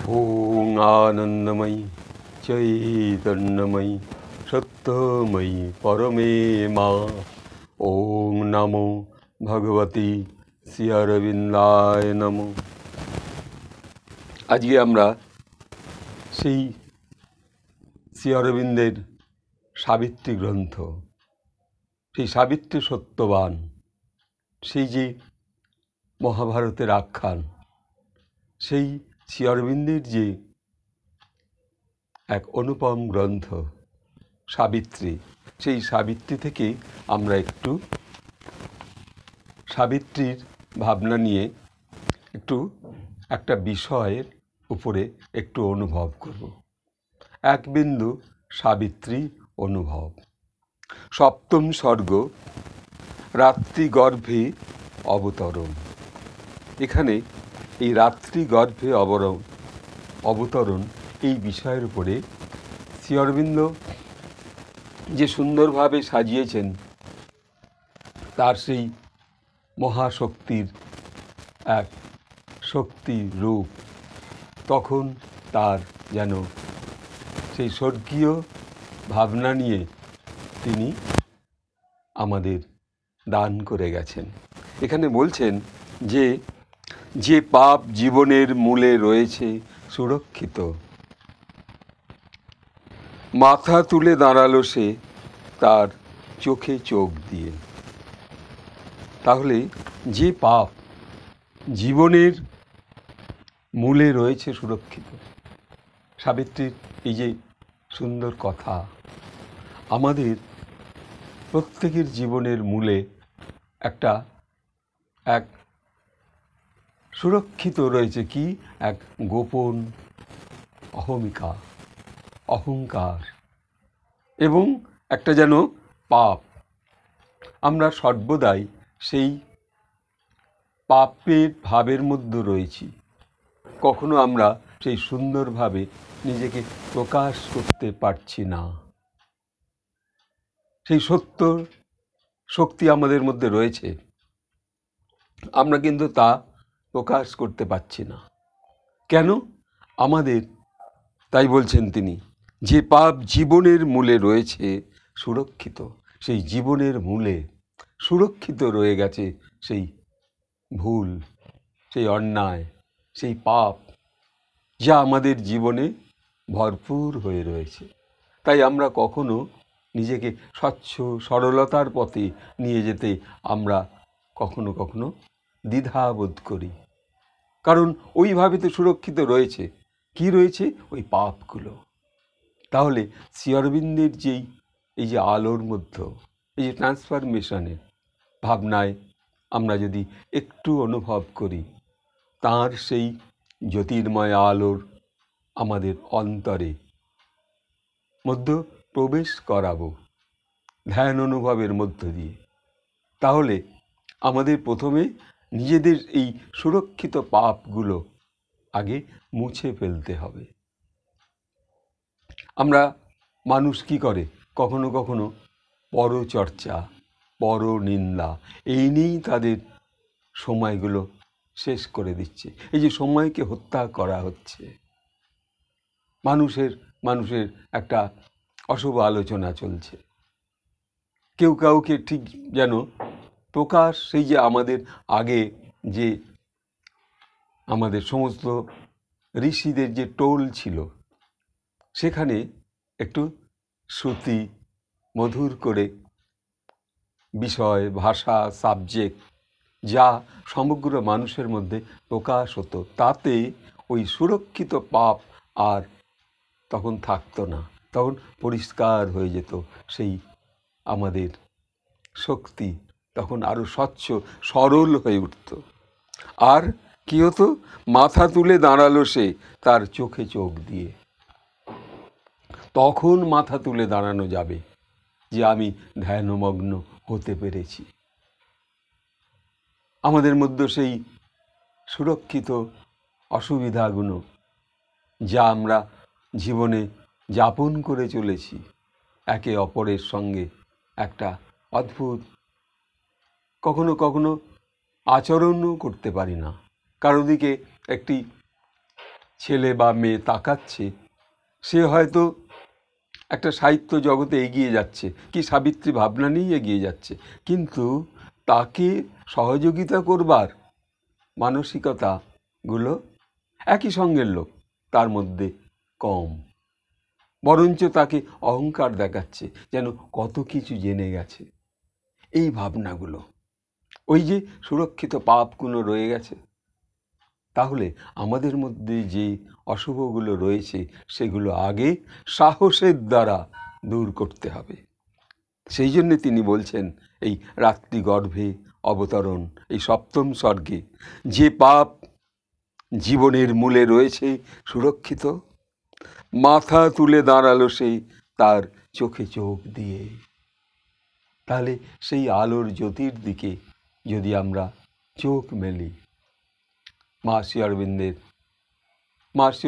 ওং আনন্দময়ী চৈতন্যময়ী সত্যময়ী পরমে মা। ওং নমো ভগবতী শ্রী অরবিন্দায় নমঃ। আজকে আমরা সেই শ্রী অরবিন্দের সাবিত্রী গ্রন্থ, সেই সাবিত্রী সত্যবান, সেই যে মহাভারতের আখ্যান, সেই শ্রী অরবিন্দের যে এক অনুপম গ্রন্থ সাবিত্রী, সেই সাবিত্রী থেকে আমরা একটু সাবিত্রীর ভাবনা নিয়ে একটা বিষয়ের উপরে একটু অনুভব করব। এক বিন্দু সাবিত্রী অনুভব। সপ্তম সর্গ, রাত্রি গর্ভে অবতরণ। এখানে এই রাত্রি গর্ভে অবতরণ এই বিষয়ের উপরে শ্রী অরবিন্দ যে সুন্দরভাবে সাজিয়েছেন, তার সেই মহাশক্তির এক শক্তি রূপ, তখন তার যেন সেই স্বর্গীয় ভাবনা নিয়ে তিনি আমাদের দান করে গেছেন। এখানে বলছেন যে যে পাপ জীবনের মূলে রয়েছে সুরক্ষিত, মাথা তুলে দাঁড়ালো সে তার চোখে চোখ দিয়ে। তাহলে যে পাপ জীবনের মূলে রয়েছে সুরক্ষিত, সাবিত্রীর এই যে সুন্দর কথা, আমাদের প্রত্যেকের জীবনের মূলে এক সুরক্ষিত রয়েছে কি? এক গোপন অহংকার এবং একটা যেন পাপ। আমরা সর্বদাই সেই পাপের ভাবের মধ্যে রয়েছি। কখনো আমরা সেই সুন্দরভাবে নিজেকে প্রকাশ করতে পারছি না। সেই সত্য শক্তি আমাদের মধ্যে রয়েছে, আমরা কিন্তু তা প্রকাশ করতে পারছি না। কেন? আমাদের, তাই বলছেন তিনি, যে পাপ জীবনের মূলে রয়েছে সুরক্ষিত, সেই জীবনের মূলে সুরক্ষিত রয়ে গেছে সেই ভুল, সেই অন্যায়, সেই পাপ, যা আমাদের জীবনে ভরপুর হয়ে রয়েছে। তাই আমরা কখনো নিজেকে স্বচ্ছ সরলতার পথে নিয়ে যেতে আমরা কখনো কখনো দ্বিধাবোধ করি, কারণ ওইভাবে তো সুরক্ষিত রয়েছে। কি রয়েছে? ওই পাপগুলো। তাহলে শ্রী অরবিন্দের এই যে আলোর মধ্যে, এই যে ট্রান্সফরমেশনের ভাবনায় আমরা যদি একটু অনুভব করি, তার সেই জ্যোতির্ময় আলোর আমাদের অন্তরে মধ্য প্রবেশ করাবো ধ্যান অনুভবের মধ্য দিয়ে, তাহলে আমাদের প্রথমে নিজেদের এই সুরক্ষিত পাপগুলো আগে মুছে ফেলতে হবে। আমরা মানুষ কি করে? কখনো কখনো পরচর্চা, পরনিন্দা, এই নিয়েই তাদের সময়গুলো শেষ করে দিচ্ছে। এই যে সময়কে হত্যা করা হচ্ছে, মানুষের একটা অশুভ আলোচনা চলছে। কেউ কাউকে ঠিক যেন প্রকাশ, সেই যে আমাদের আগে যে আমাদের সমস্ত ঋষিদের যে টোল ছিল, সেখানে একটু শ্রুতি মধুর করে বিষয়, ভাষা, সাবজেক্ট যা সমগ্র মানুষের মধ্যে প্রকাশ হতো, তাতে ওই সুরক্ষিত পাপ আর তখন থাকতো না। তখন পরিষ্কার হয়ে যেত সেই আমাদের শক্তি, তখন আরো স্বচ্ছ সরল হয়ে উঠত। আর কি হতো? মাথা তুলে দাঁড়ালো সে তার চোখে চোখ দিয়ে। তখন মাথা তুলে দাঁড়ানো যাবে যে আমি ধ্যানমগ্ন হতে পেরেছি। আমাদের মধ্যে সেই সুরক্ষিত অসুবিধাগুলো যা আমরা জীবনে যাপন করে চলেছি, একে অপরের সঙ্গে একটা অদ্ভুত, কখনো কখনো আচরণও করতে পারি না, কারো দিকে একটি ছেলে বা মেয়ে তাকাচ্ছে, সে হয়তো একটা সাহিত্য জগতে এগিয়ে যাচ্ছে, কি সাবিত্রী ভাবনা নিয়েই এগিয়ে যাচ্ছে, কিন্তু তাকে সহযোগিতা করবার মানসিকতাগুলো একই সঙ্গের লোক তার মধ্যে কম, বরঞ্চ তাকে অহংকার দেখাচ্ছে, যেন কত কিছু জেনে গেছে। এই ভাবনাগুলো, ওই যে সুরক্ষিত পাপগুলো রয়ে গেছে, তাহলে আমাদের মধ্যে যে অশুভগুলো রয়েছে সেগুলো আগে সাহসের দ্বারা দূর করতে হবে। সেই জন্য তিনি বলছেন এই রাত্রি গর্ভে অবতরণ, এই সপ্তম স্বর্গে যে পাপ জীবনের মূলে রয়েছে সুরক্ষিত, মাথা তুলে দাঁড়ালো সেই তার চোখে চোখ দিয়ে। তাহলে সেই আলোর জ্যোতির দিকে যদি আমরা চোখ মেলি, মহর্ষি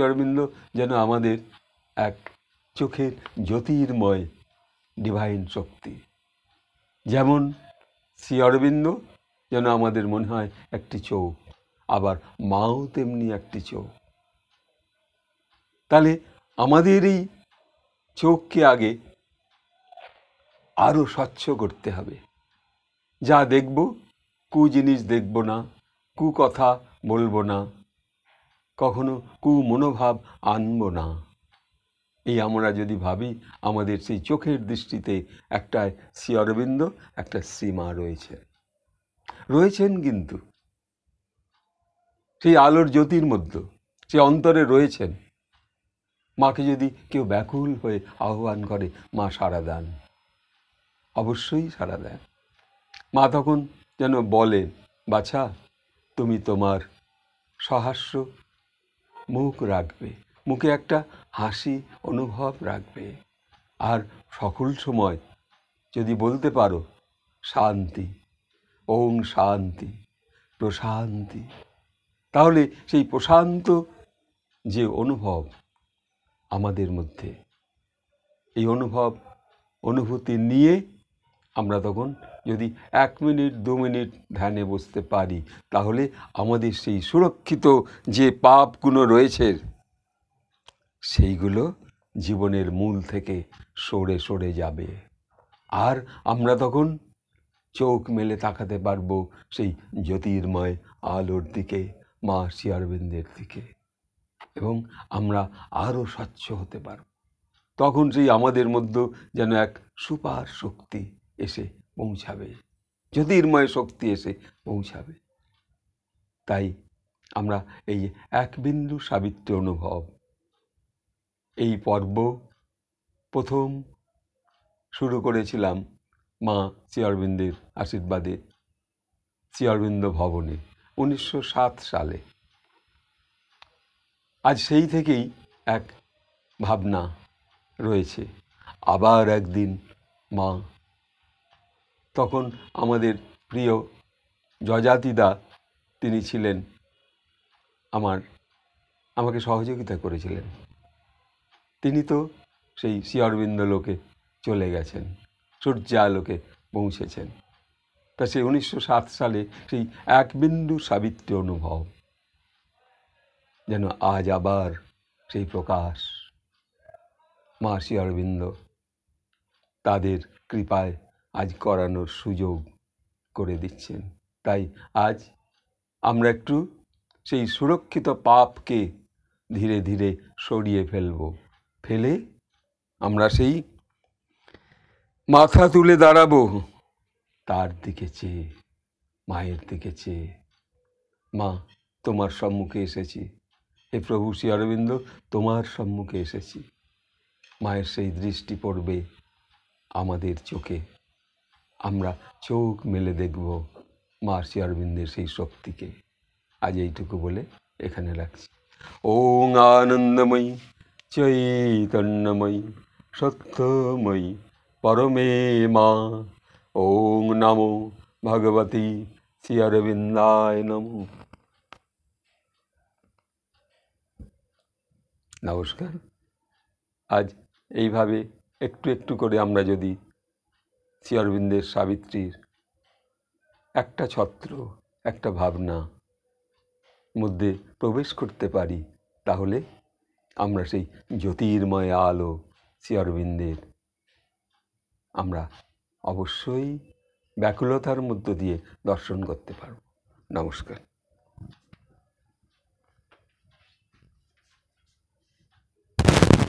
অরবিন্দ যেন আমাদের এক চোখের জ্যোতির্ময় ডিভাইন শক্তি। যেমন শ্রী অরবিন্দ যেন আমাদের মনে হয় একটি চোখ, আবার মাও তেমনি একটি চোখ। তাহলে আমাদের এই চোখকে আগে আরো স্বচ্ছ করতে হবে। যা দেখব, কু জিনিস দেখব না, কু কথা বলবো না, কখনো কু মনোভাব আনবো না। এই আমরা যদি ভাবি, আমাদের সেই চোখের দৃষ্টিতে একটা শ্রী অরবিন্দ, একটা শ্রীমা রয়েছেন, কিন্তু সেই আলোর জ্যোতির মধ্যে সে অন্তরে রয়েছেন। মাকে যদি কেউ ব্যাকুল হয়ে আহ্বান করে, মা সাড়া দেন, অবশ্যই সাড়া দেন। মা তখন যেন বলেন, বাছা তুমি তোমার সহাস্য মুখ রাখবে, মুখে একটা হাসি অনুভব রাখবে, আর সকল সময় যদি বলতে পারো শান্তি, ওং শান্তি, প্রশান্তি, তাহলে সেই প্রশান্ত যে অনুভব আমাদের মধ্যে, এই অনুভূতি নিয়ে আমরা তখন যদি 1 মিনিট 2 মিনিট ধ্যানে বসতে পারি, তাহলে আমাদের সেই সুরক্ষিত যে পাপগুলো রয়েছে সেইগুলো জীবনের মূল থেকে সরে সরে যাবে। আর আমরা তখন চোখ মেলে তাকাতে পারবো সেই জ্যোতির্ময় আলোর দিকে, মহর্ষি অরবিন্দের দিকে, এবং আমরা আরো স্বচ্ছ হতে পারব। তখন সেই আমাদের মধ্যে যেন এক সুপার শক্তি এসে পৌঁছাবে, জ্যোতির্ময় শক্তি এসে পৌঁছাবে। তাই আমরা এই এক বিন্দু সাবিত্রী অনুভব, এই পর্ব প্রথম শুরু করেছিলাম মা শ্রী অরবিন্দের আশীর্বাদে শ্রী অরবিন্দ ভবনে 1907 সালে। আজ সেই থেকেই এক ভাবনা রয়েছে, আবার একদিন মা, তখন আমাদের প্রিয় যজাতিদা তিনি ছিলেন আমাকে সহযোগিতা করেছিলেন। তিনি তো সেই শ্রী অরবিন্দ লোকে চলে গেছেন, সূর্যালোকে পৌঁছেছেন। তা সেই 1907 সালে সেই এক বিন্দু সাবিত্রী অনুভব যেন আজ আবার সেই প্রকাশ মহর্ষি অরবিন্দ তাদের কৃপায় আজ করানোর সুযোগ করে দিচ্ছেন। তাই আজ আমরা একটু সেই সুরক্ষিত পাপকে ধীরে ধীরে সরিয়ে ফেলে আমরা সেই মাথা তুলে দাঁড়াবো তার দিকে চেয়ে, মায়ের দিকে চেয়ে। মা তোমার সম্মুখে এসেছি, হে প্রভু শ্রী অরবিন্দ তোমার সম্মুখে এসেছি। মায়ের সেই দৃষ্টি পড়বে আমাদের চোখে, আমরা চোখ মেলে দেখব মহর্ষি অরবিন্দের সেই শক্তিকে। আজ এইটুকু বলে এখানে রাখছি। ওং আনন্দময়ী চৈতন্যময়ী সত্যময়ী পরমে মা। ওং নমো ভগবতী শ্রী অরবিন্দায় নমঃ। নমস্কার। আজ এইভাবে একটু একটু করে আমরা যদি শ্রী অরবিন্দের সাবিত্রীর একটা ছত্র, একটা ভাবনা মধ্যে প্রবেশ করতে পারি, তাহলে আমরা সেই জ্যোতির্ময় আলো শ্রী অরবিন্দের আমরা অবশ্যই ব্যাকুলতার মধ্য দিয়ে দর্শন করতে পারব। নমস্কার।